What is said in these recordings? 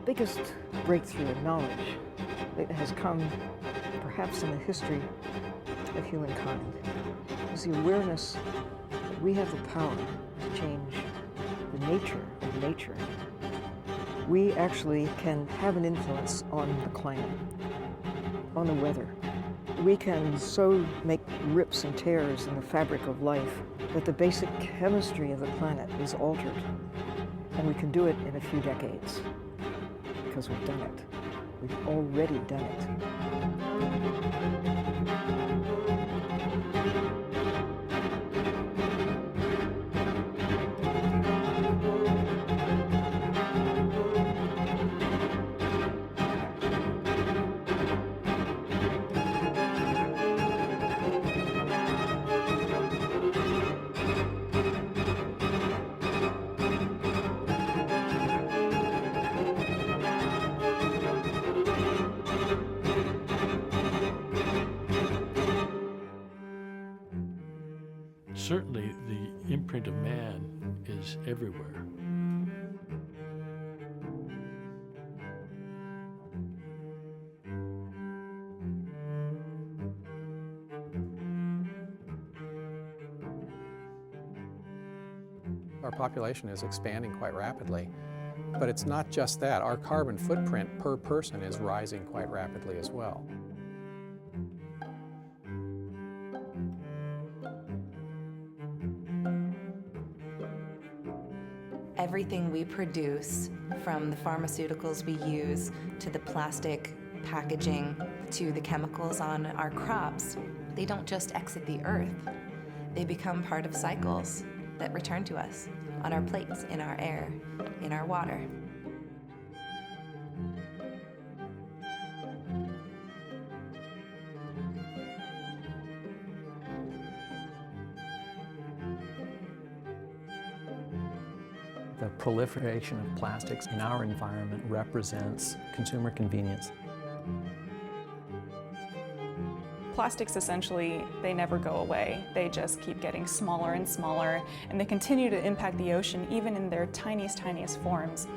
biggest breakthrough in knowledge that has come perhaps in the history of humankind is the awareness that we have the power to change the nature of nature. We actually can have an influence on the climate, on the weather. We can so make rips and tears in the fabric of life that the basic chemistry of the planet is altered. And we can do it in a few decades because we've done it. We've already done it. Certainly, the imprint of man is everywhere. Our population is expanding quite rapidly, but it's not just that. Our carbon footprint per person is rising quite rapidly as well. Everything we produce, from the pharmaceuticals we use, to the plastic packaging, to the chemicals on our crops, they don't just exit the earth. They become part of cycles that return to us on our plates, in our air, in our water. The proliferation of plastics in our environment represents consumer convenience. Plastics essentially, they never go away. They just keep getting smaller and smaller, and they continue to impact the ocean even in their tiniest, tiniest forms.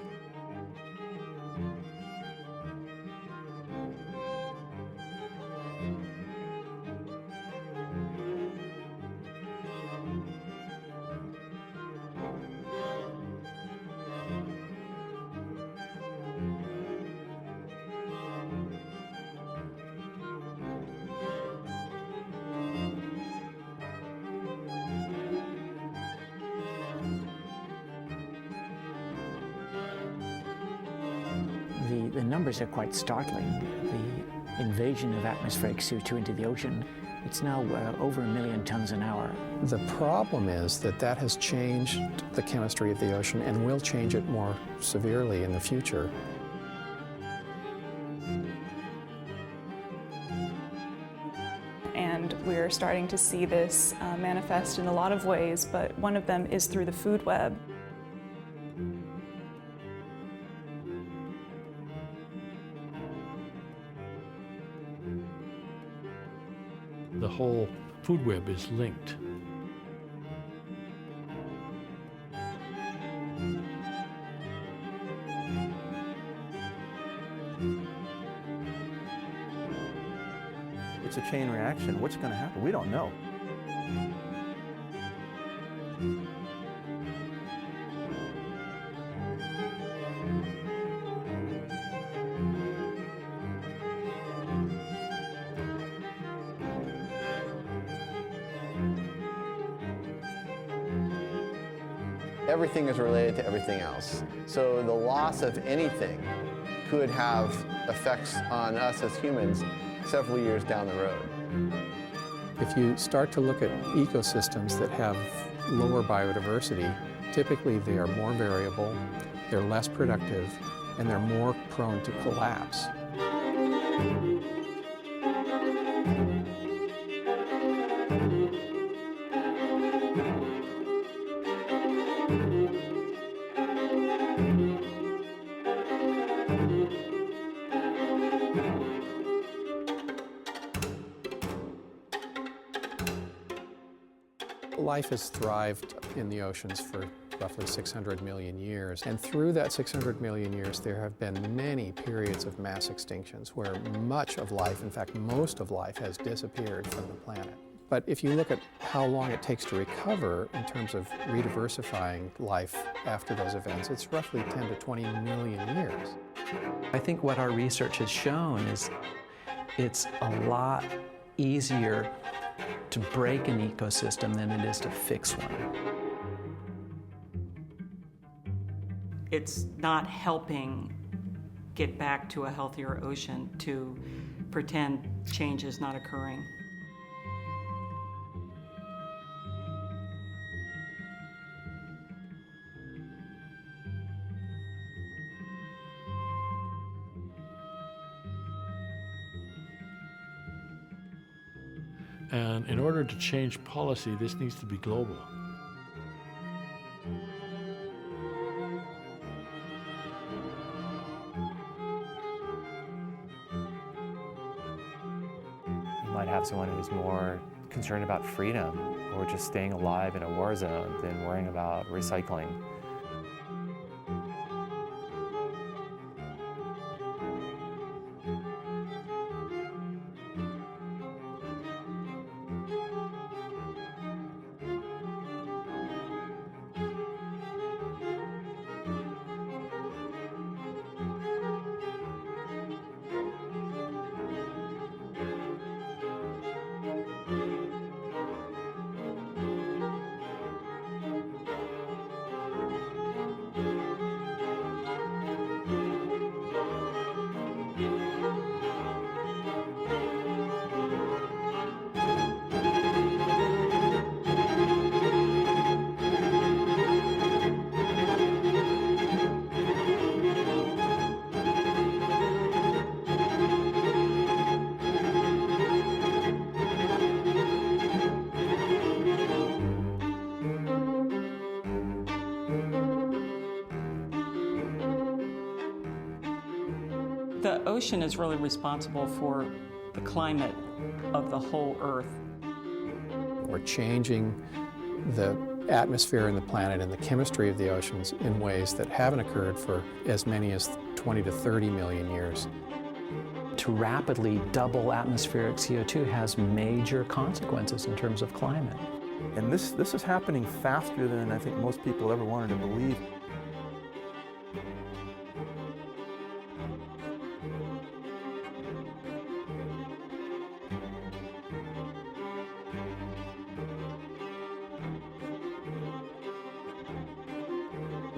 The numbers are quite startling. The invasion of atmospheric CO2 into the ocean, it's now over 1 million tons an hour. The problem is that that has changed the chemistry of the ocean and will change it more severely in the future. And we're starting to see this manifest in a lot of ways, but one of them is through the food web. The whole food web is linked. It's a chain reaction. What's going to happen? We don't know. Everything is related to everything else. So the loss of anything could have effects on us as humans several years down the road. If you start to look at ecosystems that have lower biodiversity, typically they are more variable, they're less productive, and they're more prone to collapse. Life has thrived in the oceans for roughly 600 million years. And through that 600 million years, there have been many periods of mass extinctions where much of life, in fact, most of life, has disappeared from the planet. But if you look at how long it takes to recover in terms of rediversifying life after those events, it's roughly 10 to 20 million years. I think what our research has shown is it's a lot easier to break an ecosystem than it is to fix one. It's not helping get back to a healthier ocean to pretend change is not occurring. And in order to change policy, this needs to be global. You might have someone who's more concerned about freedom or just staying alive in a war zone than worrying about recycling. The ocean is really responsible for the climate of the whole Earth. We're changing the atmosphere and the planet and the chemistry of the oceans in ways that haven't occurred for as many as 20 to 30 million years. To rapidly double atmospheric CO2 has major consequences in terms of climate. And this is happening faster than I think most people ever wanted to believe.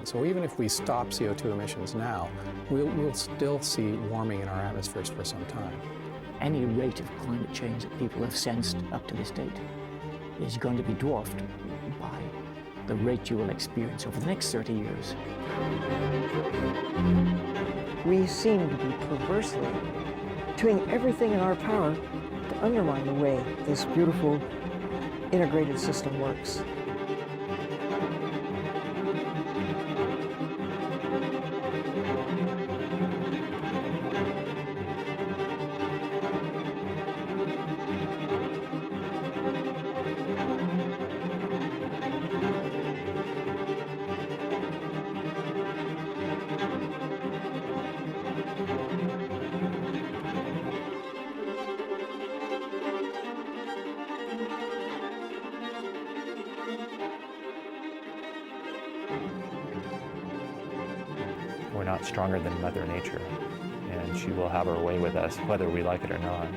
So even if we stop CO2 emissions now, we'll still see warming in our atmospheres for some time. Any rate of climate change that people have sensed up to this date is going to be dwarfed by the rate you will experience over the next 30 years. We seem to be perversely doing everything in our power to undermine the way this beautiful integrated system works. We're not stronger than Mother Nature, and she will have her way with us, whether we like it or not.